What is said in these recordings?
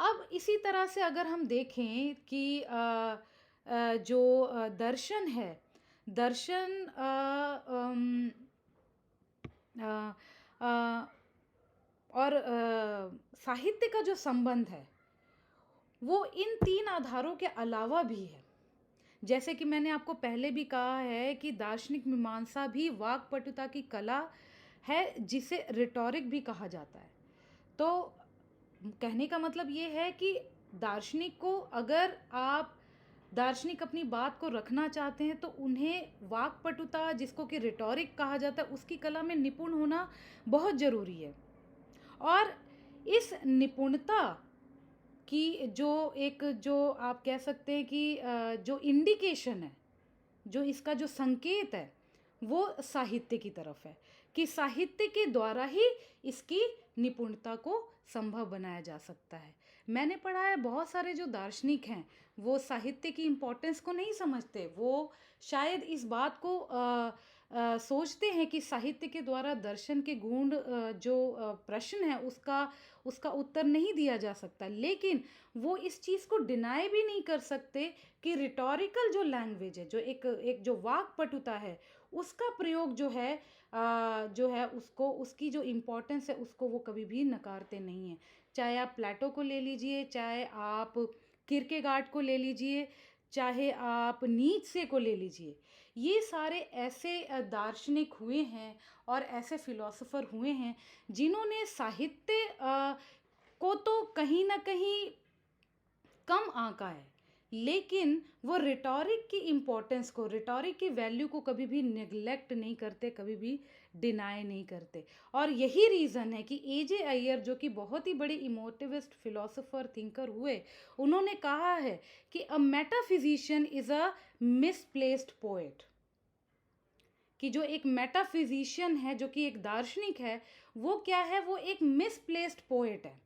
अब इसी तरह से अगर हम देखें कि जो दर्शन है, दर्शन अ, अ, और साहित्य का जो संबंध है, वो इन 3 आधारों के अलावा भी है। जैसे कि मैंने आपको पहले भी कहा है कि दार्शनिक मीमांसा भी वाक्पटुता की कला है, जिसे रिटॉरिक भी कहा जाता है। तो कहने का मतलब ये है कि दार्शनिक को अगर आप दार्शनिक अपनी बात को रखना चाहते हैं तो उन्हें वाक्पटुता, जिसको कि रिटॉरिक कहा जाता है, उसकी कला में निपुण होना बहुत ज़रूरी है। और इस निपुणता की जो आप कह सकते हैं कि जो इंडिकेशन है, जो इसका जो संकेत है, वो साहित्य की तरफ है कि साहित्य के द्वारा ही इसकी निपुणता को संभव बनाया जा सकता है। मैंने पढ़ा है बहुत सारे जो दार्शनिक हैं, वो साहित्य की इम्पोर्टेंस को नहीं समझते। वो शायद इस बात को सोचते हैं कि साहित्य के द्वारा दर्शन के गूढ़ जो प्रश्न है, उसका उत्तर नहीं दिया जा सकता। लेकिन वो इस चीज़ को डिनाई भी नहीं कर सकते कि रिटोरिकल जो लैंग्वेज है, जो एक जो वाक्पटुता है, उसका प्रयोग जो है उसको, उसकी जो इम्पोर्टेंस है, उसको वो कभी भी नकारते नहीं हैं। चाहे आप प्लेटो को ले लीजिए, चाहे आप किरकेगार्ड को ले लीजिए, चाहे आप नीत्शे को ले लीजिए। ये सारे ऐसे दार्शनिक हुए हैं और ऐसे फिलोसोफर हुए हैं जिन्होंने साहित्य को तो कहीं न कहीं कम आंका है, लेकिन वो रिटॉरिक की इम्पोर्टेंस को, रिटॉरिक की वैल्यू को कभी भी नेग्लेक्ट नहीं करते, कभी भी डिनाई नहीं करते। और यही रीज़न है कि एजे अय्यर, जो कि बहुत ही बड़े इमोटिविस्ट फिलोसोफर थिंकर हुए, उन्होंने कहा है कि अ मेटाफिजिशियन इज़ अ मिसप्लेस्ड पोएट। कि जो एक मेटाफिजिशियन है, जो कि एक दार्शनिक है, वो क्या है, वो एक मिसप्लेस्ड पोएट है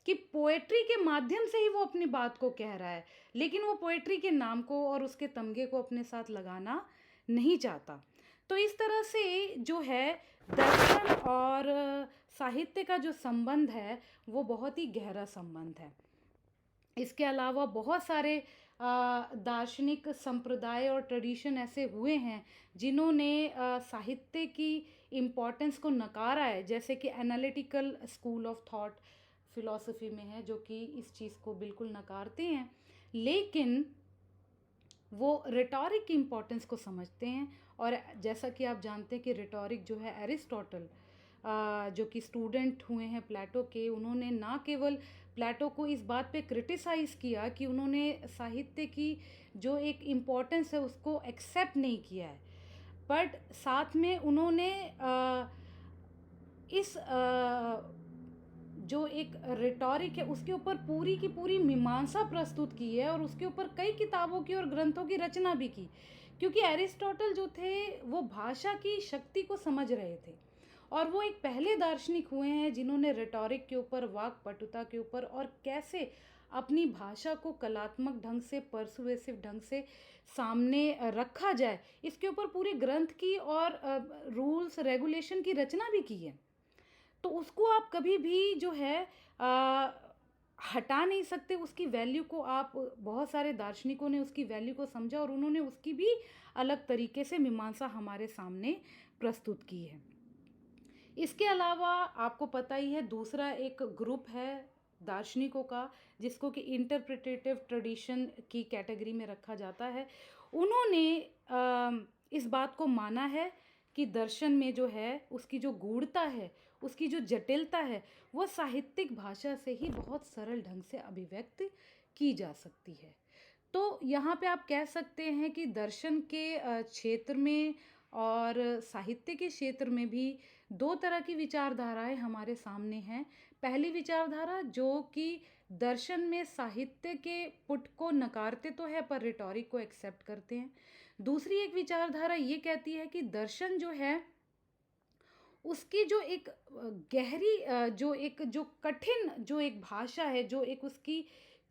कि पोएट्री के माध्यम से ही वो अपनी बात को कह रहा है, लेकिन वो पोएट्री के नाम को और उसके तमगे को अपने साथ लगाना नहीं चाहता। तो इस तरह से जो है दर्शन और साहित्य का जो संबंध है, वो बहुत ही गहरा संबंध है। इसके अलावा बहुत सारे दार्शनिक संप्रदाय और ट्रेडिशन ऐसे हुए हैं जिन्होंने साहित्य की इम्पोर्टेंस को नकारा है, जैसे कि analytical school of thought philosophy में है, जो कि इस चीज़ को बिल्कुल नकारते हैं, लेकिन वो रिटॉरिक की इम्पोर्टेंस को समझते हैं। और जैसा कि आप जानते हैं कि रिटॉरिक जो है, एरिस्टोटल जो कि स्टूडेंट हुए हैं प्लेटो के, उन्होंने ना केवल प्लेटो को इस बात पे क्रिटिसाइज़ किया कि उन्होंने साहित्य की जो एक इम्पोर्टेंस है उसको एक्सेप्ट नहीं किया है, बट साथ में उन्होंने इस जो एक रिटॉरिक है, उसके ऊपर पूरी की पूरी मीमांसा प्रस्तुत की है और उसके ऊपर कई किताबों की और ग्रंथों की रचना भी की, क्योंकि एरिस्टोटल जो थे वो भाषा की शक्ति को समझ रहे थे और वो एक पहले दार्शनिक हुए हैं जिन्होंने रिटॉरिक के ऊपर, वाक्पटुता के ऊपर और कैसे अपनी भाषा को कलात्मक ढंग से, परसुएसिव ढंग से सामने रखा जाए, इसके ऊपर पूरे ग्रंथ की और रूल्स रेगुलेशन की रचना भी की है। तो उसको आप कभी भी जो है आ, हटा नहीं सकते, उसकी वैल्यू को आप, बहुत सारे दार्शनिकों ने उसकी वैल्यू को समझा और उन्होंने उसकी भी अलग तरीके से मीमांसा हमारे सामने प्रस्तुत की है। इसके अलावा आपको पता ही है, दूसरा एक ग्रुप है दार्शनिकों का जिसको कि इंटरप्रिटेटिव ट्रेडिशन की कैटेगरी में रखा जाता है। उन्होंने इस बात को माना है कि दर्शन में जो है उसकी जो गूढ़ता है, उसकी जो जटिलता है, वो साहित्यिक भाषा से ही बहुत सरल ढंग से अभिव्यक्त की जा सकती है। तो यहाँ पे आप कह सकते हैं कि दर्शन के क्षेत्र में और साहित्य के क्षेत्र में भी दो तरह की विचारधाराएं हमारे सामने हैं। पहली विचारधारा जो कि दर्शन में साहित्य के पुट को नकारते तो है पर रिटॉरिक को एक्सेप्ट करते हैं। दूसरी एक विचारधारा ये कहती है कि दर्शन जो है उसकी जो एक गहरी जो कठिन जो एक भाषा है, जो एक उसकी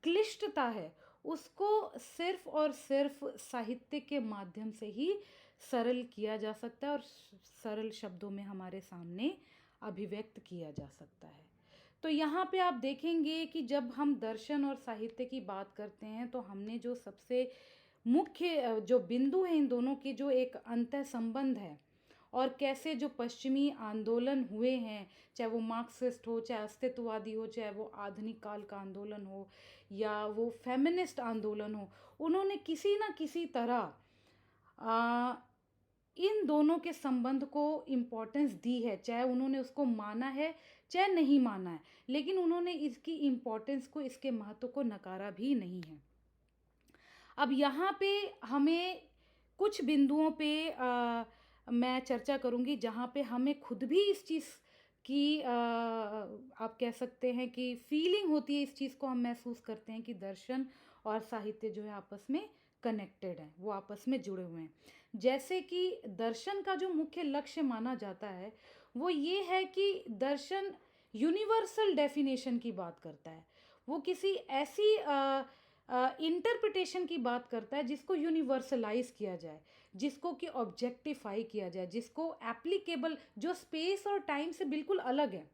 क्लिष्टता है, उसको सिर्फ और सिर्फ साहित्य के माध्यम से ही सरल किया जा सकता है और सरल शब्दों में हमारे सामने अभिव्यक्त किया जा सकता है। तो यहाँ पे आप देखेंगे कि जब हम दर्शन और साहित्य की बात करते हैं तो हमने जो सबसे मुख्य जो बिंदु है इन दोनों की, जो एक अंतः संबंध है और कैसे जो पश्चिमी आंदोलन हुए हैं, चाहे वो मार्क्सिस्ट हो, चाहे अस्तित्ववादी हो, चाहे वो आधुनिक काल का आंदोलन हो या वो फेमिनिस्ट आंदोलन हो, उन्होंने किसी ना किसी तरह आ, इन दोनों के संबंध को इम्पोर्टेंस दी है, चाहे उन्होंने उसको माना है चाहे नहीं माना है, लेकिन उन्होंने इसकी इम्पोर्टेंस को, इसके महत्व को नकारा भी नहीं है। अब यहाँ पे हमें कुछ बिंदुओं पे मैं चर्चा करूँगी जहाँ पे हमें खुद भी इस चीज़ की आप कह सकते हैं कि फीलिंग होती है, इस चीज़ को हम महसूस करते हैं कि दर्शन और साहित्य जो है आपस में कनेक्टेड हैं, वो आपस में जुड़े हुए हैं। जैसे कि दर्शन का जो मुख्य लक्ष्य माना जाता है वो ये है कि दर्शन यूनिवर्सल डेफिनेशन की बात करता है। वो किसी ऐसी इंटरप्रिटेशन की बात करता है जिसको यूनिवर्सलाइज किया जाए, जिसको कि ऑब्जेक्टिफाई किया जाए, जिसको एप्लीकेबल, जो स्पेस और टाइम से बिल्कुल अलग है,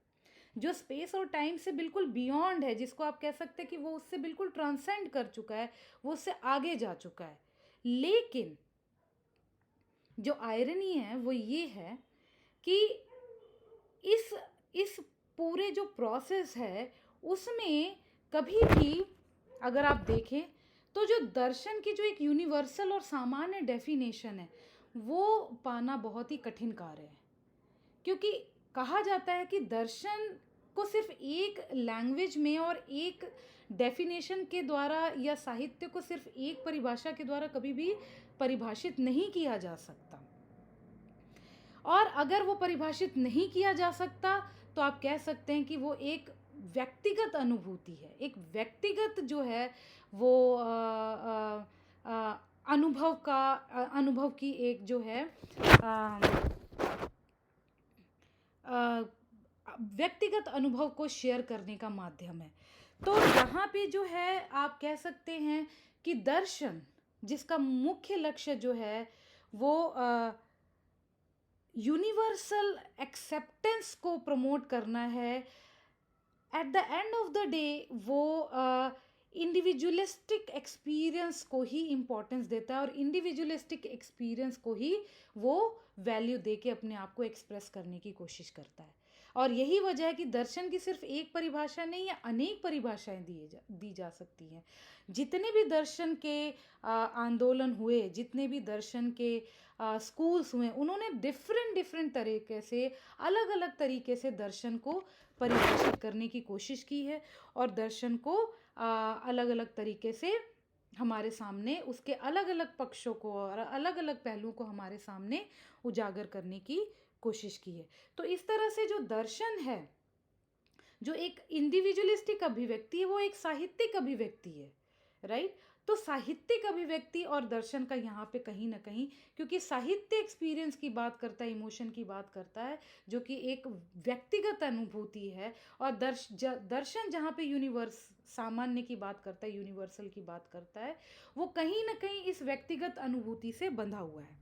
जो स्पेस और टाइम से बिल्कुल बियॉन्ड है, जिसको आप कह सकते हैं कि वो उससे बिल्कुल ट्रांसेंड कर चुका है, वो उससे आगे जा चुका है। लेकिन जो आयरनी है वो ये है कि इस इस पूरे जो प्रोसेस है उसमें कभी भी अगर आप देखें तो जो दर्शन की जो एक यूनिवर्सल और सामान्य डेफिनेशन है वो पाना बहुत ही कठिन कार्य है, क्योंकि कहा जाता है कि दर्शन को सिर्फ एक लैंग्वेज में और एक डेफिनेशन के द्वारा या साहित्य को सिर्फ एक परिभाषा के द्वारा कभी भी परिभाषित नहीं किया जा सकता। और अगर वो परिभाषित नहीं किया जा सकता तो आप कह सकते हैं कि वो एक व्यक्तिगत अनुभूति है, एक व्यक्तिगत जो है वो अनुभव की एक जो है व्यक्तिगत अनुभव को शेयर करने का माध्यम है। तो यहाँ पे जो है आप कह सकते हैं कि दर्शन जिसका मुख्य लक्ष्य जो है वो यूनिवर्सल एक्सेप्टेंस को प्रमोट करना है। At the end of the day वो इंडिविजुअलिस्टिक एक्सपीरियंस को ही इम्पोर्टेंस देता है और इंडिविजुअलिस्टिक एक्सपीरियंस को ही वो वैल्यू दे के अपने आप को एक्सप्रेस करने की कोशिश करता है। और यही वजह है कि दर्शन की सिर्फ एक परिभाषा नहीं है, अनेक परिभाषाएं दी जा सकती हैं। जितने भी दर्शन के आंदोलन हुए, जितने भी दर्शन के स्कूल्स हुए, उन्होंने डिफरेंट तरीके से, अलग अलग तरीके से दर्शन को परिभाषित करने की कोशिश की है और दर्शन को अलग अलग तरीके से हमारे सामने उसके अलग अलग पक्षों को और अलग अलग पहलुओं को हमारे सामने उजागर करने की कोशिश की है। तो इस तरह से जो दर्शन है, जो एक इंडिविजुअलिस्टिक अभिव्यक्ति है, वो एक साहित्यिक अभिव्यक्ति है, राइट। तो साहित्यिक अभिव्यक्ति और दर्शन का यहाँ पे कहीं ना कहीं, क्योंकि साहित्य एक्सपीरियंस की बात करता है, इमोशन की बात करता है, जो कि एक व्यक्तिगत अनुभूति है, और दर्शन जहाँ पे यूनिवर्स, सामान्य की बात करता है, यूनिवर्सल की बात करता है, वो कहीं ना कहीं इस व्यक्तिगत अनुभूति से बंधा हुआ है।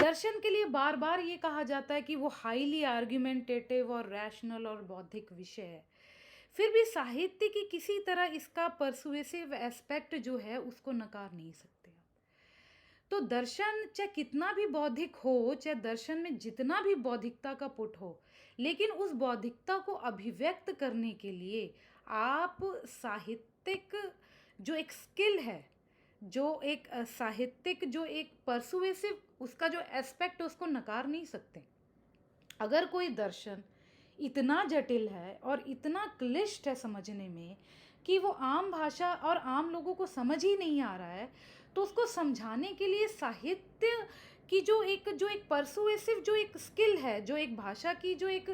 दर्शन के लिए बार बार ये कहा जाता है कि वो हाईली आर्ग्यूमेंटेटिव और रैशनल और बौद्धिक विषय है। फिर भी साहित्य की किसी तरह इसका परसुएसिव एस्पेक्ट जो है उसको नकार नहीं सकते आप। तो दर्शन चाहे कितना भी बौद्धिक हो, चाहे दर्शन में जितना भी बौद्धिकता का पुट हो, लेकिन उस बौद्धिकता को अभिव्यक्त करने के लिए आप साहित्यिक जो एक स्किल है, जो एक साहित्यिक जो एक परसुएसिव उसका जो एस्पेक्ट है उसको नकार नहीं सकते। अगर कोई दर्शन इतना जटिल है और इतना क्लिष्ट है समझने में कि वो आम भाषा और आम लोगों को समझ ही नहीं आ रहा है, तो उसको समझाने के लिए साहित्य की जो एक परसुएसिव जो एक स्किल है, जो एक भाषा की जो एक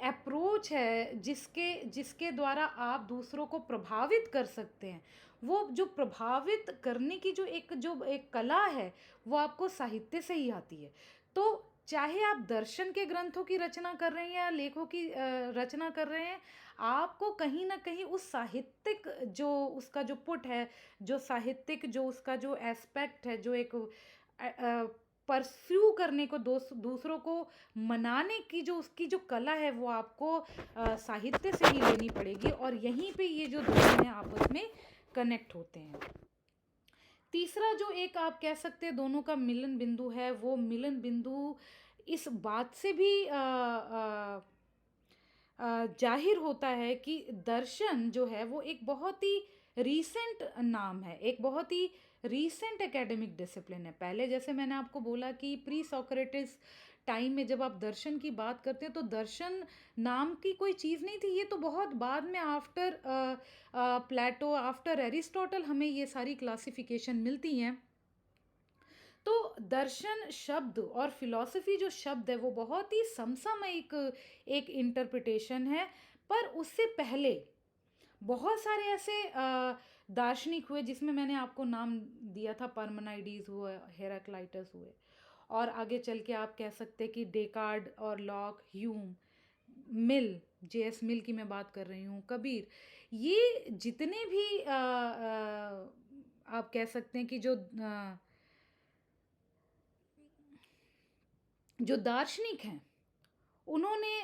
अप्रोच है, जिसके द्वारा आप दूसरों को प्रभावित कर सकते हैं, वो जो प्रभावित करने की जो एक कला है, वो आपको साहित्य से ही आती है। तो चाहे आप दर्शन के ग्रंथों की रचना कर रहे हैं या लेखों की रचना कर रहे हैं, आपको कहीं ना कहीं उस साहित्यिक जो उसका जो पुट है, जो साहित्यिक जो उसका जो एस्पेक्ट है, जो एक परस्यू करने को, दूसरों को मनाने की जो उसकी जो कला है वो आपको साहित्य से ही लेनी पड़ेगी, और यहीं पे ये जो दोनों हैं आपस में कनेक्ट होते हैं। तीसरा जो एक आप कह सकते हैं दोनों का मिलन बिंदु है, वो मिलन बिंदु इस बात से भी जाहिर होता है कि दर्शन जो है वो एक बहुत ही रीसेंट नाम है, एक बहुत ही रीसेंट एकेडमिक डिसिप्लिन है। पहले जैसे मैंने आपको बोला कि प्री सोक्रेटिस टाइम में जब आप दर्शन की बात करते हैं तो दर्शन नाम की कोई चीज़ नहीं थी, ये तो बहुत बाद में आफ्टर प्लेटो, आफ्टर एरिस्टोटल हमें ये सारी क्लासिफिकेशन मिलती हैं। तो दर्शन शब्द और फिलॉसफी जो शब्द है वो बहुत ही समसामयिक एक इंटरप्रिटेशन है। पर उससे पहले बहुत सारे ऐसे दार्शनिक हुए जिसमें मैंने आपको नाम दिया था, परमनाइडीज हुए, हेराक्लाइटस हुए, और आगे चल के आप कह सकते हैं कि डेकार्ड और लॉक, ह्यूम, मिल, जेएस मिल की मैं बात कर रही हूँ, कबीर, ये जितने भी आप कह सकते हैं कि जो दार्शनिक हैं उन्होंने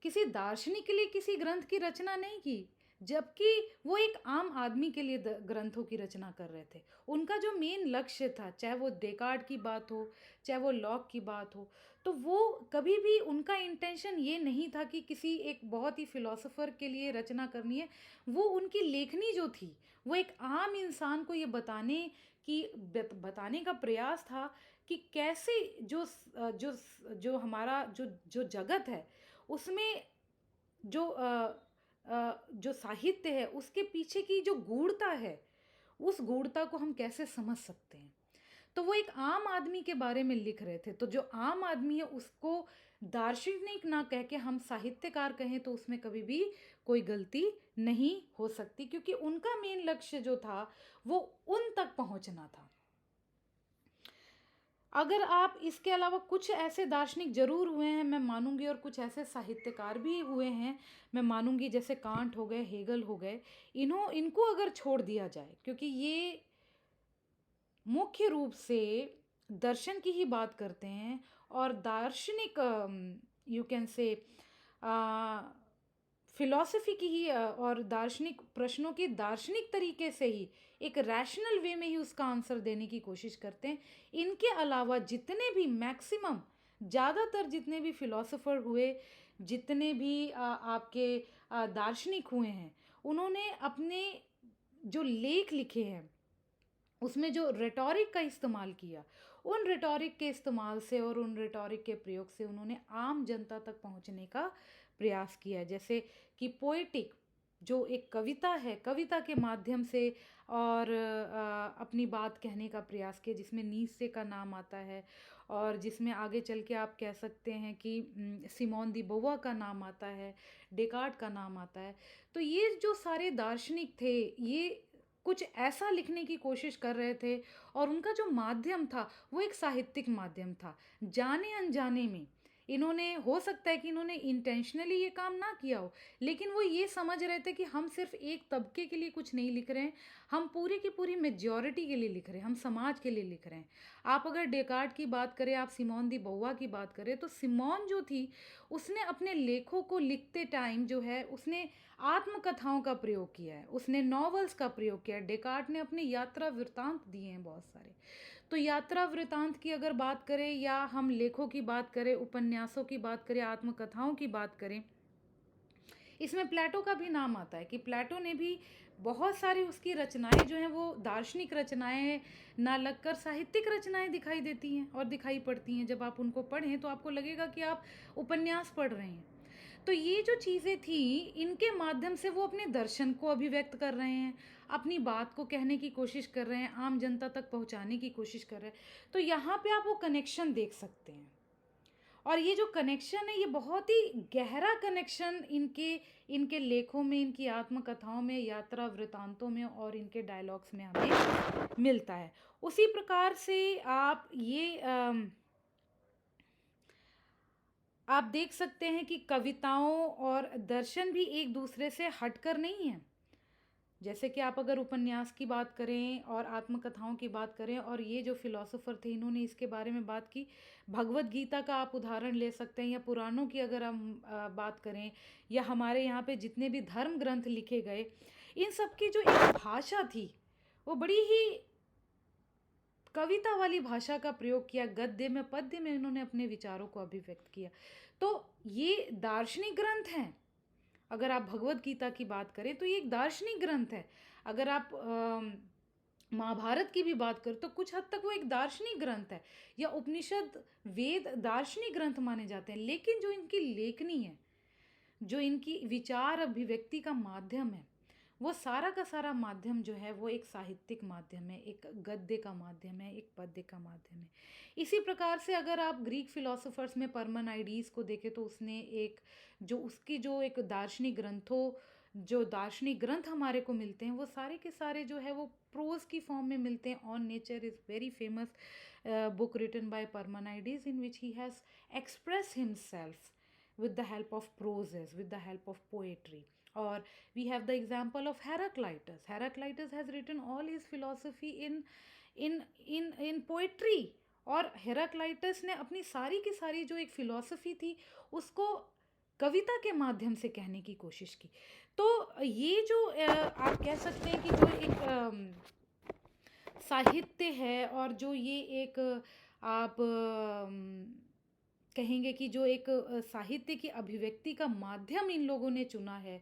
किसी दार्शनिक के लिए किसी ग्रंथ की रचना नहीं की, जबकि वो एक आम आदमी के लिए ग्रंथों की रचना कर रहे थे। उनका जो मेन लक्ष्य था, चाहे वो डेकार्ड की बात हो, चाहे वो लॉक की बात हो, तो वो कभी भी उनका इंटेंशन ये नहीं था कि किसी एक बहुत ही फिलोसोफर के लिए रचना करनी है। वो उनकी लेखनी जो थी वो एक आम इंसान को ये बताने का प्रयास था कि कैसे जो जो हमारा जो जगत है उसमें जो साहित्य है उसके पीछे की जो गूढ़ता है, उस गूढ़ता को हम कैसे समझ सकते हैं। तो वो एक आम आदमी के बारे में लिख रहे थे, तो जो आम आदमी है उसको दार्शनिक ना कह के हम साहित्यकार कहें तो उसमें कभी भी कोई गलती नहीं हो सकती, क्योंकि उनका मेन लक्ष्य जो था वो उन तक पहुंचना था। अगर आप इसके अलावा कुछ ऐसे दार्शनिक जरूर हुए हैं मैं मानूंगी, और कुछ ऐसे साहित्यकार भी हुए हैं मैं मानूंगी, जैसे कांट हो गए, हेगल हो गए, इनको अगर छोड़ दिया जाए, क्योंकि ये मुख्य रूप से दर्शन की ही बात करते हैं, और दार्शनिक यू कैन से फिलॉसफी की ही और दार्शनिक प्रश्नों की दार्शनिक तरीके से ही एक रैशनल वे में ही उसका आंसर देने की कोशिश करते हैं। इनके अलावा जितने भी मैक्सिमम, ज़्यादातर जितने भी फिलोसोफर हुए, जितने भी आपके दार्शनिक हुए हैं, उन्होंने अपने जो लेख लिखे हैं उसमें जो रेटोरिक का इस्तेमाल किया, उन रेटोरिक के इस्तेमाल से और उन रेटोरिक के प्रयोग से उन्होंने आम जनता तक पहुंचने का प्रयास किया। जैसे कि पोएटिक जो एक कविता है, कविता के माध्यम से और अपनी बात कहने का प्रयास किया, जिसमें नीत्शे का नाम आता है, और जिसमें आगे चल के आप कह सकते हैं कि सिमोन दी बोवा का नाम आता है, डेकार्ट का नाम आता है। तो ये जो सारे दार्शनिक थे ये कुछ ऐसा लिखने की कोशिश कर रहे थे, और उनका जो माध्यम था वो एक साहित्यिक माध्यम था। जाने अनजाने में इन्होंने, हो सकता है कि इन्होंने इंटेंशनली ये काम ना किया हो, लेकिन वो ये समझ रहे थे कि हम सिर्फ एक तबके के लिए कुछ नहीं लिख रहे हैं, हम पूरी की पूरी मेजॉरिटी के लिए लिख रहे हैं, हम समाज के लिए लिख रहे हैं। आप अगर डेकार्ट की बात करें, आप सिमोन दी बोवा की बात करें, तो सिमोन जो थी उसने अपने लेखों को लिखते टाइम जो है उसने आत्मकथाओं का प्रयोग किया है, उसने नॉवेल्स का प्रयोग किया है। डेकार्ट ने अपने यात्रा वृत्तांत दिए हैं बहुत सारे। तो यात्रा वृत्तांत की अगर बात करें, या हम लेखों की बात करें, उपन्यासों की बात करें, आत्मकथाओं की बात करें, इसमें प्लेटो का भी नाम आता है कि प्लेटो ने भी बहुत सारी उसकी रचनाएं जो हैं वो दार्शनिक रचनाएं ना लगकर साहित्यिक रचनाएं दिखाई देती हैं और दिखाई पड़ती हैं। जब आप उनको पढ़ें तो आपको लगेगा कि आप उपन्यास पढ़ रहे हैं। तो ये जो चीज़ें थी, इनके माध्यम से वो अपने दर्शन को अभिव्यक्त कर रहे हैं, अपनी बात को कहने की कोशिश कर रहे हैं, आम जनता तक पहुंचाने की कोशिश कर रहे हैं। तो यहाँ पे आप वो कनेक्शन देख सकते हैं, और ये जो कनेक्शन है ये बहुत ही गहरा कनेक्शन इनके इनके लेखों में, इनकी आत्मकथाओं में, यात्रा वृतांतों में और इनके डायलॉग्स में हमें मिलता है। उसी प्रकार से आप देख सकते हैं कि कविताओं और दर्शन भी एक दूसरे से हटकर नहीं हैं। जैसे कि आप अगर उपन्यास की बात करें और आत्मकथाओं की बात करें, और ये जो फिलोसोफर थे इन्होंने इसके बारे में बात की। भगवत गीता का आप उदाहरण ले सकते हैं, या पुराणों की अगर हम बात करें, या हमारे यहाँ पे जितने भी धर्म ग्रंथ लिखे गए, इन सब की जो एक भाषा थी वो बड़ी ही कविता वाली भाषा का प्रयोग किया। गद्य में पद्य में इन्होंने अपने विचारों को अभिव्यक्त किया। तो ये दार्शनिक ग्रंथ हैं। अगर आप भगवत गीता की बात करें तो ये एक दार्शनिक ग्रंथ है। अगर आप महाभारत की भी बात करें तो कुछ हद तक वो एक दार्शनिक ग्रंथ है, या उपनिषद वेद दार्शनिक ग्रंथ माने जाते हैं। लेकिन जो इनकी लेखनी है, जो इनकी विचार अभिव्यक्ति का माध्यम है, वो सारा का सारा माध्यम जो है वो एक साहित्यिक माध्यम है, एक गद्य का माध्यम है, एक पद्य का माध्यम है। इसी प्रकार से अगर आप ग्रीक फिलोसोफर्स में परमानाइडीज को देखें तो उसने एक जो उसकी जो एक दार्शनिक ग्रंथों जो दार्शनिक ग्रंथ हमारे को मिलते हैं वो सारे के सारे जो है वो प्रोज की फॉर्म में मिलते हैं। On nature is very famous book written by Parmenides, in which he has expressed himself with the help of proses, with the help of poetry. Or we have the example of Heraclitus. Heraclitus has written all his philosophy in poetry. और Heraclitus ने अपनी सारी की सारी जो एक philosophy थी उसको कविता के माध्यम से कहने की कोशिश की। तो ये जो आप कह सकते हैं कि जो एक साहित्य है, और जो ये एक आप कहेंगे कि जो एक साहित्य की अभिव्यक्ति का माध्यम इन लोगों ने चुना है,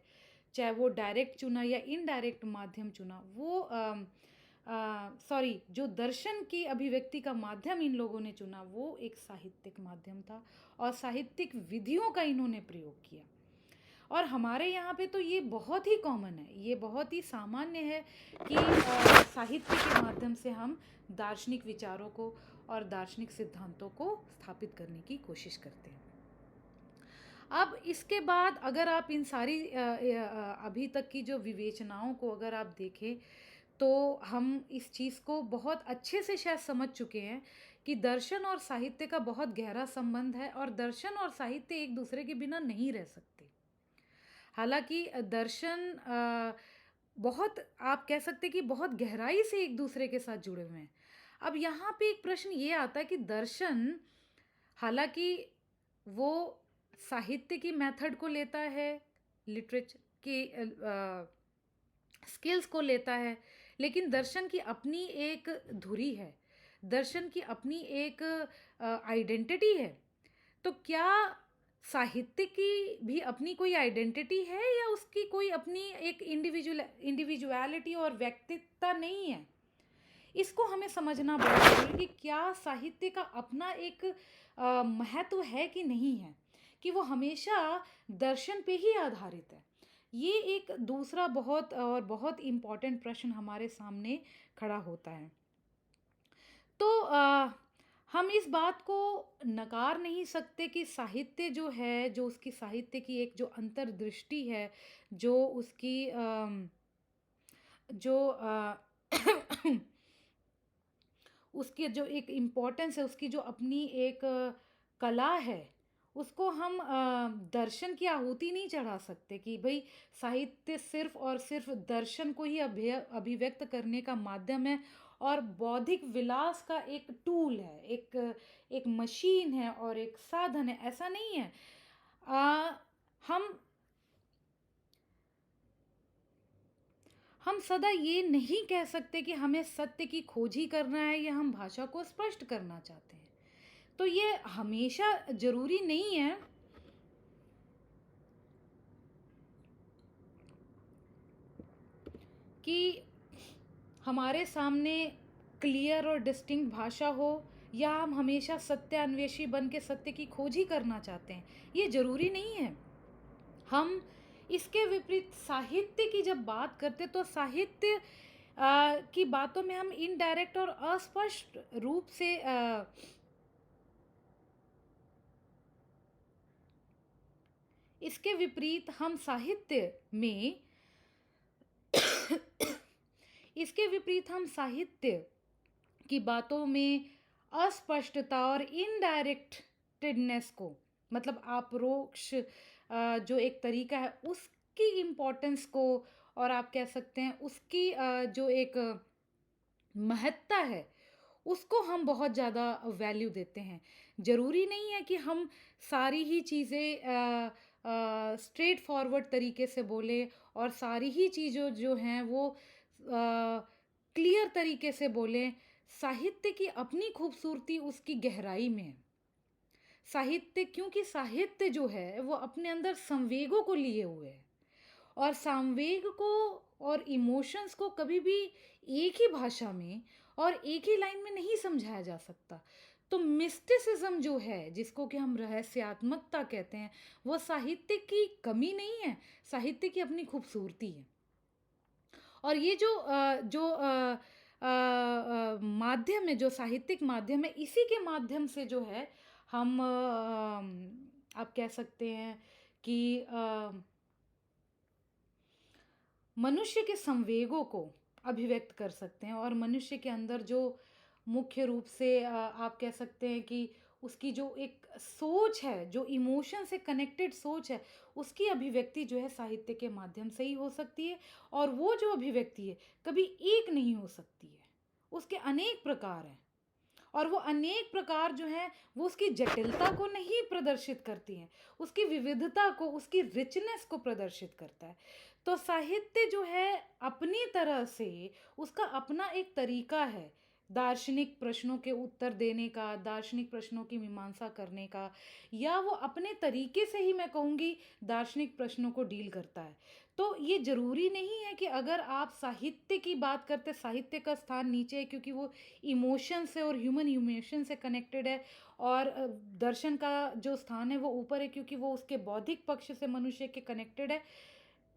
चाहे वो डायरेक्ट चुना या इनडायरेक्ट माध्यम चुना, वो सॉरी जो दर्शन की अभिव्यक्ति का माध्यम इन लोगों ने चुना वो एक साहित्यिक माध्यम था, और साहित्यिक विधियों का इन्होंने प्रयोग किया। और हमारे यहाँ पे तो ये बहुत ही कॉमन है, ये बहुत ही सामान्य है कि साहित्य के माध्यम से हम दार्शनिक विचारों को और दार्शनिक सिद्धांतों को स्थापित करने की कोशिश करते हैं। अब इसके बाद अगर आप इन सारी अभी तक की जो विवेचनाओं को अगर आप देखें तो हम इस चीज़ को बहुत अच्छे से शायद समझ चुके हैं कि दर्शन और साहित्य का बहुत गहरा संबंध है, और दर्शन और साहित्य एक दूसरे के बिना नहीं रह सकते। हालांकि दर्शन बहुत आप कह सकते कि बहुत गहराई से एक दूसरे के साथ जुड़े हुए हैं। अब यहाँ पे एक प्रश्न ये आता है कि दर्शन हालांकि वो साहित्य की मेथड को लेता है, लिटरेचर की स्किल्स को लेता है, लेकिन दर्शन की अपनी एक धुरी है, दर्शन की अपनी एक आइडेंटिटी है। तो क्या साहित्य की भी अपनी कोई आइडेंटिटी है, या उसकी कोई अपनी एक इंडिविजुअलिटी और व्यक्तित्व नहीं है? इसको हमें समझना बहुत जरूरी कि क्या साहित्य का अपना एक महत्व है कि नहीं है, कि वो हमेशा दर्शन पे ही आधारित है। ये एक दूसरा बहुत इम्पॉर्टेंट प्रश्न हमारे सामने खड़ा होता है। तो हम इस बात को नकार नहीं सकते कि साहित्य जो है, जो उसकी साहित्य की एक जो अंतर्दृष्टि है, जो उसकी जो उसकी जो एक इम्पोर्टेंस है, उसकी जो अपनी एक कला है, उसको हम दर्शन की आहुति नहीं चढ़ा सकते कि भाई साहित्य सिर्फ और सिर्फ दर्शन को ही अभिव्यक्त करने का माध्यम है और बौद्धिक विलास का एक टूल है, एक मशीन है और एक साधन है। ऐसा नहीं है। हम सदा ये नहीं कह सकते कि हमें सत्य की खोज ही करना है या हम भाषा को स्पष्ट करना चाहते हैं। तो ये हमेशा जरूरी नहीं है कि हमारे सामने क्लियर और डिस्टिंक्ट भाषा हो, या हम हमेशा सत्य अन्वेषी बन के सत्य की खोज ही करना चाहते हैं। ये जरूरी नहीं है। हम इसके विपरीत साहित्य की जब बात करते तो साहित्य की बातों में हम इनडायरेक्ट और अस्पष्ट रूप से इसके विपरीत हम साहित्य में इसके विपरीत हम साहित्य की बातों में अस्पष्टता और इनडायरेक्टेडनेस को, मतलब अपरोक्ष जो एक तरीका है, उसकी इम्पोर्टेंस को और आप कह सकते हैं उसकी जो एक महत्ता है, उसको हम बहुत ज़्यादा वैल्यू देते हैं। ज़रूरी नहीं है कि हम सारी ही चीज़ें स्ट्रेट फॉरवर्ड तरीके से बोलें और सारी ही चीज़ों जो हैं वो क्लियर तरीके से बोलें। साहित्य की अपनी खूबसूरती उसकी गहराई में है। साहित्य, क्योंकि साहित्य जो है वो अपने अंदर संवेगों को लिए हुए है, और संवेग को और इमोशंस को कभी भी एक ही भाषा में और एक ही लाइन में नहीं समझाया जा सकता। तो मिस्टिसिज्म जो है, जिसको कि हम रहस्यात्मकता कहते हैं, वो साहित्य की कमी नहीं है, साहित्य की अपनी खूबसूरती है। और ये जो माध्यम है, जो साहित्यिक माध्यम है, इसी के माध्यम से जो है हम आप कह सकते हैं कि मनुष्य के संवेगों को अभिव्यक्त कर सकते हैं, और मनुष्य के अंदर जो मुख्य रूप से आप कह सकते हैं कि उसकी जो एक सोच है, जो इमोशन से कनेक्टेड सोच है, उसकी अभिव्यक्ति जो है साहित्य के माध्यम से ही हो सकती है। और वो जो अभिव्यक्ति है कभी एक नहीं हो सकती है, उसके अनेक प्रकार हैं। और वो अनेक प्रकार जो हैं वो उसकी जटिलता को नहीं प्रदर्शित करती हैं, उसकी विविधता को, उसकी रिचनेस को प्रदर्शित करता है। तो साहित्य जो है अपनी तरह से उसका अपना एक तरीका है दार्शनिक प्रश्नों के उत्तर देने का, दार्शनिक प्रश्नों की मीमांसा करने का, या वो अपने तरीके से ही मैं कहूँगी दार्शनिक प्रश्नों को डील करता है। तो ये ज़रूरी नहीं है कि अगर आप साहित्य की बात करते, साहित्य का स्थान नीचे है क्योंकि वो इमोशन से और ह्यूमन इमोशन से कनेक्टेड है, और दर्शन का जो स्थान है वो ऊपर है क्योंकि वो उसके बौद्धिक पक्ष से मनुष्य के कनेक्टेड है।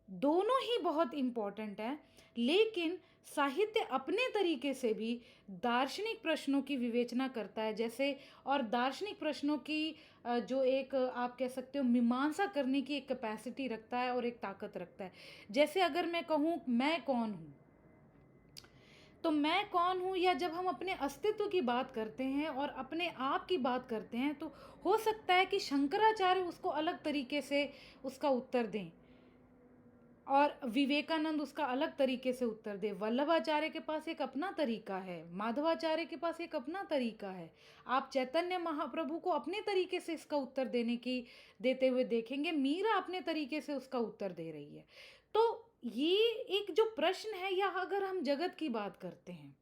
दोनों ही बहुत इम्पॉर्टेंट हैं, लेकिन साहित्य अपने तरीके से भी दार्शनिक प्रश्नों की विवेचना करता है, जैसे, और दार्शनिक प्रश्नों की जो एक आप कह सकते हो मीमांसा करने की एक कैपेसिटी रखता है और एक ताकत रखता है। जैसे अगर मैं कहूँ मैं कौन हूँ, तो मैं कौन हूँ, या जब हम अपने अस्तित्व की बात करते हैं और अपने आप की बात करते हैं, तो हो सकता है कि शंकराचार्य उसको अलग तरीके से उसका उत्तर दें, और विवेकानंद उसका अलग तरीके से उत्तर दे। वल्लभाचार्य के पास एक अपना तरीका है, माधवाचार्य के पास एक अपना तरीका है। आप चैतन्य महाप्रभु को अपने तरीके से इसका उत्तर देते हुए देखेंगे। मीरा अपने तरीके से उसका उत्तर दे रही है। तो ये एक जो प्रश्न है, या अगर हम जगत की बात करते हैं,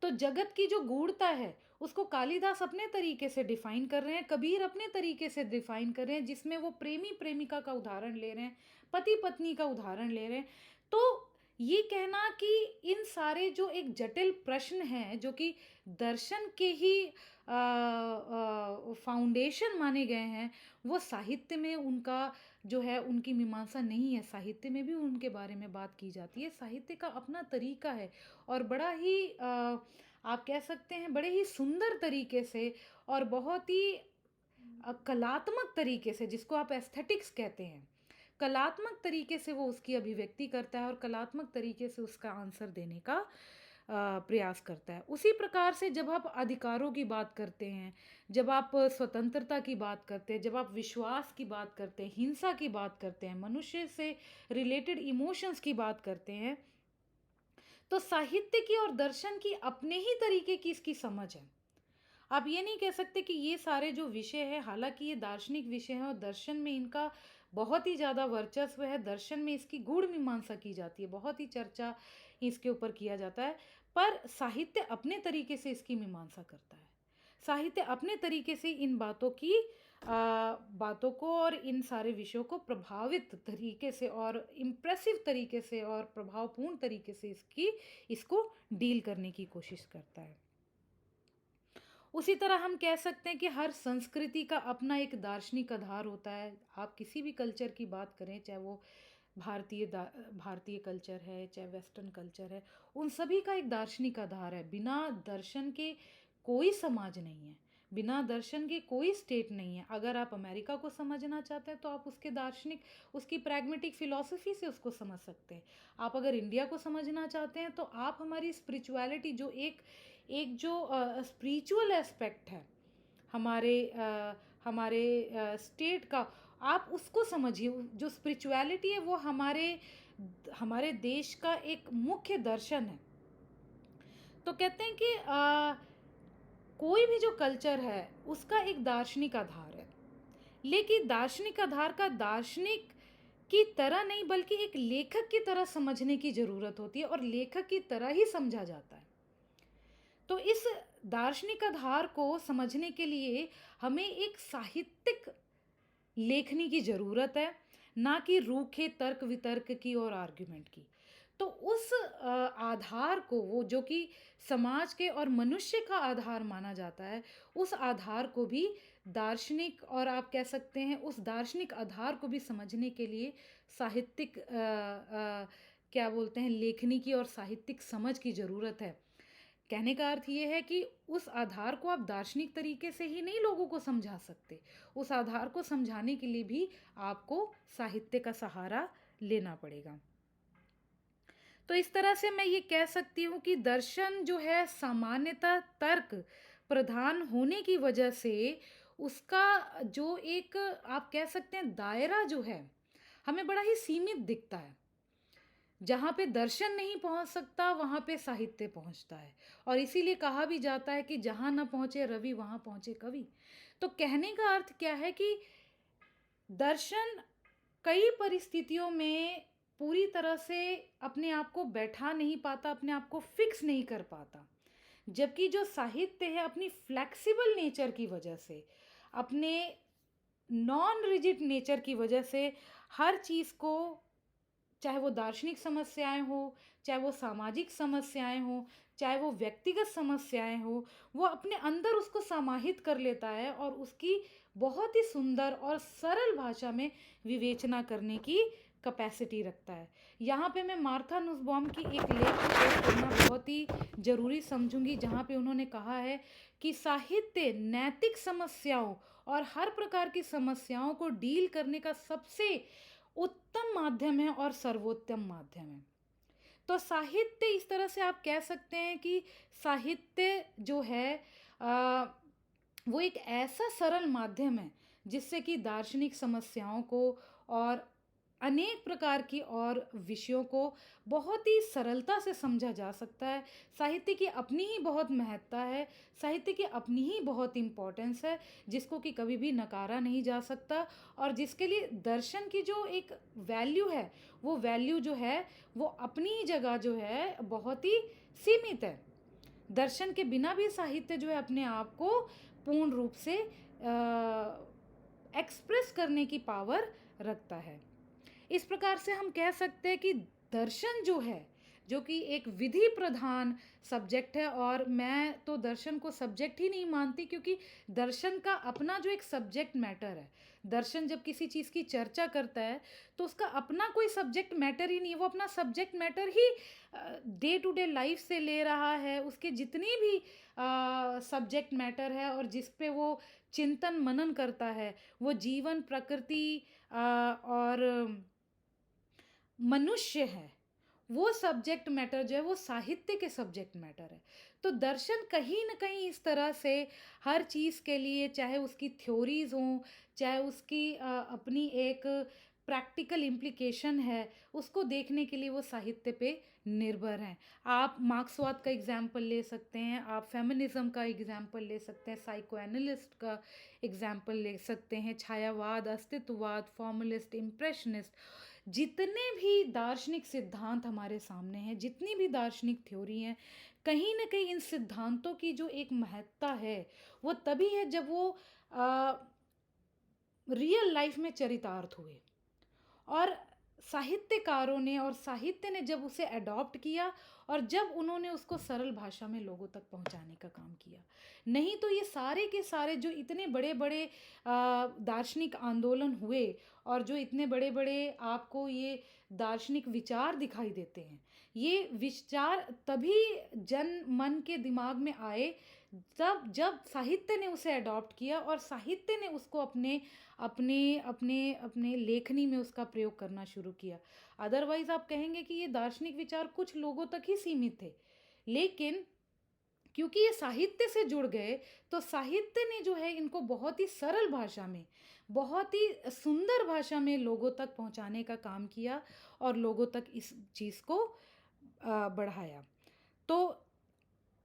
तो जगत की जो गूढ़ता है उसको कालिदास अपने तरीके से डिफाइन कर रहे हैं, कबीर अपने तरीके से डिफाइन कर रहे हैं, जिसमें वो प्रेमी प्रेमिका का उदाहरण ले रहे हैं, पति पत्नी का उदाहरण ले रहे हैं। तो ये कहना कि इन सारे जो एक जटिल प्रश्न हैं जो कि दर्शन के ही फाउंडेशन माने गए हैं, वो साहित्य में उनका जो है उनकी मीमांसा नहीं है। साहित्य में भी उनके बारे में बात की जाती है। साहित्य का अपना तरीका है, और बड़ा ही आप कह सकते हैं बड़े ही सुंदर तरीके से और बहुत ही कलात्मक तरीके से, जिसको आप एस्थेटिक्स कहते हैं, कलात्मक तरीके से वो उसकी अभिव्यक्ति करता है और कलात्मक तरीके से उसका आंसर देने का प्रयास करता है। उसी प्रकार से जब आप अधिकारों की बात करते हैं, जब आप स्वतंत्रता की बात करते हैं, जब आप विश्वास की बात करते हैं, हिंसा की बात करते हैं, मनुष्य से रिलेटेड इमोशंस की बात करते हैं, तो साहित्य की और दर्शन की अपने ही तरीके की इसकी समझ है। आप ये नहीं कह सकते कि ये सारे जो विषय हैं, हालांकि ये दार्शनिक विषय हैं और दर्शन में इनका बहुत ही ज़्यादा वर्चस्व है, दर्शन में इसकी गूढ़ मीमांसा की जाती है, बहुत ही चर्चा इसके ऊपर किया जाता है, पर साहित्य अपने तरीके से इसकी मीमांसा करता है। साहित्य अपने तरीके से इन बातों को और इन सारे विषयों को प्रभावित तरीके से और इम्प्रेसिव तरीके से और प्रभावपूर्ण तरीके से इसको डील करने की कोशिश करता है। उसी तरह हम कह सकते हैं कि हर संस्कृति का अपना एक दार्शनिक आधार होता है। आप किसी भी कल्चर की बात करें, चाहे वो भारतीय कल्चर है, चाहे वेस्टर्न कल्चर है, उन सभी का एक दार्शनिक आधार है। बिना दर्शन के कोई समाज नहीं है, बिना दर्शन के कोई स्टेट नहीं है। अगर आप अमेरिका को समझना चाहते हैं तो आप उसकी प्रैग्मेटिक फिलॉसफी से उसको समझ सकते हैं। आप अगर इंडिया को समझना चाहते हैं तो आप हमारी स्पिरिचुअलिटी, जो एक जो स्पिरिचुअल एस्पेक्ट है हमारे स्टेट का, आप उसको समझिए। जो स्पिरिचुअलिटी है वो हमारे हमारे देश का एक मुख्य दर्शन है। तो कहते हैं कि कोई भी जो कल्चर है उसका एक दार्शनिक आधार है, लेकिन दार्शनिक आधार का दार्शनिक की तरह नहीं बल्कि एक लेखक की तरह समझने की ज़रूरत होती है और लेखक की तरह ही समझा जाता है। तो इस दार्शनिक आधार को समझने के लिए हमें एक साहित्यिक लेखनी की ज़रूरत है, ना कि रूखे तर्क वितर्क की और आर्ग्यूमेंट की। तो उस आधार को, वो जो कि समाज के और मनुष्य का आधार माना जाता है, उस आधार को भी दार्शनिक, और आप कह सकते हैं उस दार्शनिक आधार को भी समझने के लिए साहित्यिक क्या बोलते हैं, लेखनी की और साहित्यिक समझ की ज़रूरत है। कहने का अर्थ ये है कि उस आधार को आप दार्शनिक तरीके से ही नहीं लोगों को समझा सकते। उस आधार को समझाने के लिए भी आपको साहित्य का सहारा लेना पड़ेगा। तो इस तरह से मैं ये कह सकती हूँ कि दर्शन जो है सामान्यतः तर्क प्रधान होने की वजह से उसका जो एक, आप कह सकते हैं, दायरा जो है हमें बड़ा ही सीमित दिखता है। जहाँ पे दर्शन नहीं पहुँच सकता वहाँ पे साहित्य पहुँचता है, और इसीलिए कहा भी जाता है कि जहाँ न पहुँचे रवि वहाँ पहुँचे कवि। तो कहने का अर्थ क्या है कि दर्शन कई परिस्थितियों में पूरी तरह से अपने आप को बैठा नहीं पाता, अपने आप को फिक्स नहीं कर पाता, जबकि जो साहित्य है अपनी फ्लेक्सिबल नेचर की वजह से, अपने नॉन रिजिड नेचर की वजह से हर चीज़ को, चाहे वो दार्शनिक समस्याएं हो, चाहे वो सामाजिक समस्याएं हो, चाहे वो व्यक्तिगत समस्याएं हो, वो अपने अंदर उसको समाहित कर लेता है और उसकी बहुत ही सुंदर और सरल भाषा में विवेचना करने की कैपेसिटी रखता है। यहाँ पे मैं मार्था नुसबॉम की एक लेख को कोट करना बहुत ही ज़रूरी समझूंगी, जहाँ पे उन्होंने कहा है कि साहित्य नैतिक समस्याओं और हर प्रकार की समस्याओं को डील करने का सबसे उत्तम माध्यम है और सर्वोत्तम माध्यम है। तो साहित्य, इस तरह से आप कह सकते हैं कि साहित्य जो है आ, वो एक ऐसा सरल माध्यम है जिससे कि दार्शनिक समस्याओं को और अनेक प्रकार की और विषयों को बहुत ही सरलता से समझा जा सकता है। साहित्य की अपनी ही बहुत महत्ता है, साहित्य की अपनी ही बहुत इम्पोर्टेंस है, जिसको कि कभी भी नकारा नहीं जा सकता, और जिसके लिए दर्शन की जो एक वैल्यू है, वो वैल्यू जो है वो अपनी ही जगह जो है बहुत ही सीमित है। दर्शन के बिना भी साहित्य जो है अपने आप को पूर्ण रूप से एक्सप्रेस करने की पावर रखता है। इस प्रकार से हम कह सकते हैं कि दर्शन जो है, जो कि एक विधि प्रधान सब्जेक्ट है, और मैं तो दर्शन को सब्जेक्ट ही नहीं मानती, क्योंकि दर्शन का अपना जो एक सब्जेक्ट मैटर है। दर्शन जब किसी चीज़ की चर्चा करता है तो उसका अपना कोई सब्जेक्ट मैटर ही नहीं, वो अपना सब्जेक्ट मैटर ही डे टू डे लाइफ से ले रहा है। उसके जितनी भी सब्जेक्ट मैटर है और जिस पे वो चिंतन मनन करता है, वो जीवन, प्रकृति और मनुष्य है, वो सब्जेक्ट मैटर जो है वो साहित्य के सब्जेक्ट मैटर है। तो दर्शन कहीं ना कहीं इस तरह से हर चीज़ के लिए, चाहे उसकी थ्योरीज हों, चाहे उसकी अपनी एक प्रैक्टिकल इम्प्लीकेशन है, उसको देखने के लिए वो साहित्य पे निर्भर हैं। आप मार्क्सवाद का एग्जाम्पल ले सकते हैं, आप फेमिनिज्म का एग्जाम्पल ले सकते हैं, साइको एनालिस्ट का एग्जाम्पल ले सकते हैं, छायावाद, अस्तित्ववाद, फॉर्मलिस्ट, इम्प्रेशनिस्ट, जितने भी दार्शनिक सिद्धांत हमारे सामने हैं, जितनी भी दार्शनिक थ्योरी हैं, कहीं ना कहीं इन सिद्धांतों की जो एक महत्ता है वो तभी है जब वो रियल लाइफ में चरितार्थ हुए, और साहित्यकारों ने और साहित्य ने जब उसे अडॉप्ट किया और जब उन्होंने उसको सरल भाषा में लोगों तक पहुंचाने का काम किया। नहीं तो ये सारे के सारे जो इतने बड़े बड़े दार्शनिक आंदोलन हुए और जो इतने बड़े बड़े आपको ये दार्शनिक विचार दिखाई देते हैं, ये विचार तभी जन मन के दिमाग में आए तब जब साहित्य ने उसे अडॉप्ट किया और साहित्य ने उसको अपने अपने अपने अपने लेखनी में उसका प्रयोग करना शुरू किया। अदरवाइज आप कहेंगे कि ये दार्शनिक विचार कुछ लोगों तक ही सीमित थे, लेकिन क्योंकि ये साहित्य से जुड़ गए, तो साहित्य ने जो है इनको बहुत ही सरल भाषा में, बहुत ही सुंदर भाषा में लोगों तक पहुंचाने का काम किया और लोगों तक इस चीज़ को बढ़ाया। तो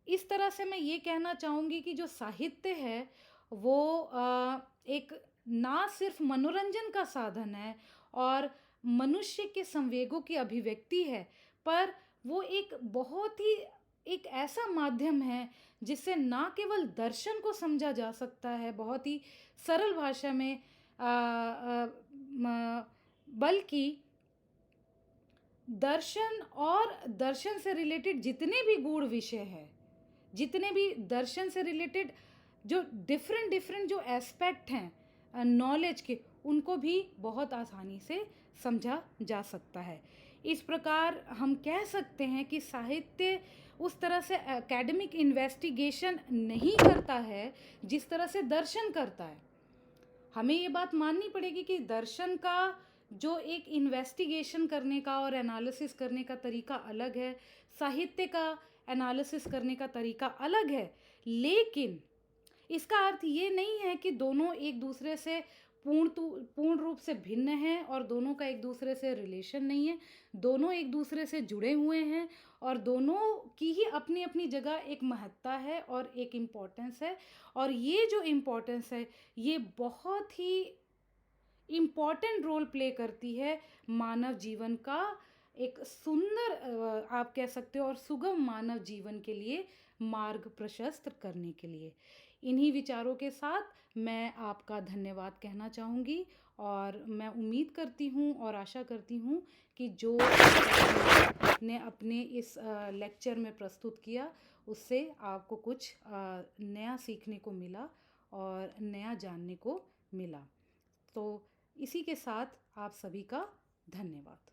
इस तरह से मैं ये कहना चाहूँगी कि जो साहित्य है वो एक ना सिर्फ मनोरंजन का साधन है और मनुष्य के संवेगों की अभिव्यक्ति है, पर वो एक बहुत ही एक ऐसा माध्यम है जिससे ना केवल दर्शन को समझा जा सकता है बहुत ही सरल भाषा में, बल्कि दर्शन और दर्शन से रिलेटेड जितने भी गूढ़ विषय हैं, जितने भी दर्शन से रिलेटेड जो डिफरेंट डिफरेंट जो एस्पेक्ट हैं नॉलेज के, उनको भी बहुत आसानी से समझा जा सकता है। इस प्रकार हम कह सकते हैं कि साहित्य उस तरह से एकेडमिक इन्वेस्टिगेशन नहीं करता है जिस तरह से दर्शन करता है। हमें ये बात माननी पड़ेगी कि दर्शन का जो एक इन्वेस्टिगेशन करने का और एनालिसिस करने का तरीका अलग है, साहित्य का एनालिसिस करने का तरीका अलग है, लेकिन इसका अर्थ ये नहीं है कि दोनों एक दूसरे से पूर्ण रूप से भिन्न हैं और दोनों का एक दूसरे से रिलेशन नहीं है। दोनों एक दूसरे से जुड़े हुए हैं और दोनों की ही अपनी अपनी जगह एक महत्ता है और एक इम्पोर्टेंस है, और ये जो इम्पोर्टेंस है ये बहुत ही इम्पॉर्टेंट रोल प्ले करती है मानव जीवन का एक सुंदर आप कह सकते हो और सुगम मानव जीवन के लिए मार्ग प्रशस्त करने के लिए। इन्हीं विचारों के साथ मैं आपका धन्यवाद कहना चाहूँगी और मैं उम्मीद करती हूँ और आशा करती हूँ कि जो ने अपने इस लेक्चर में प्रस्तुत किया उससे आपको कुछ नया सीखने को मिला और नया जानने को मिला। तो इसी के साथ आप सभी का धन्यवाद।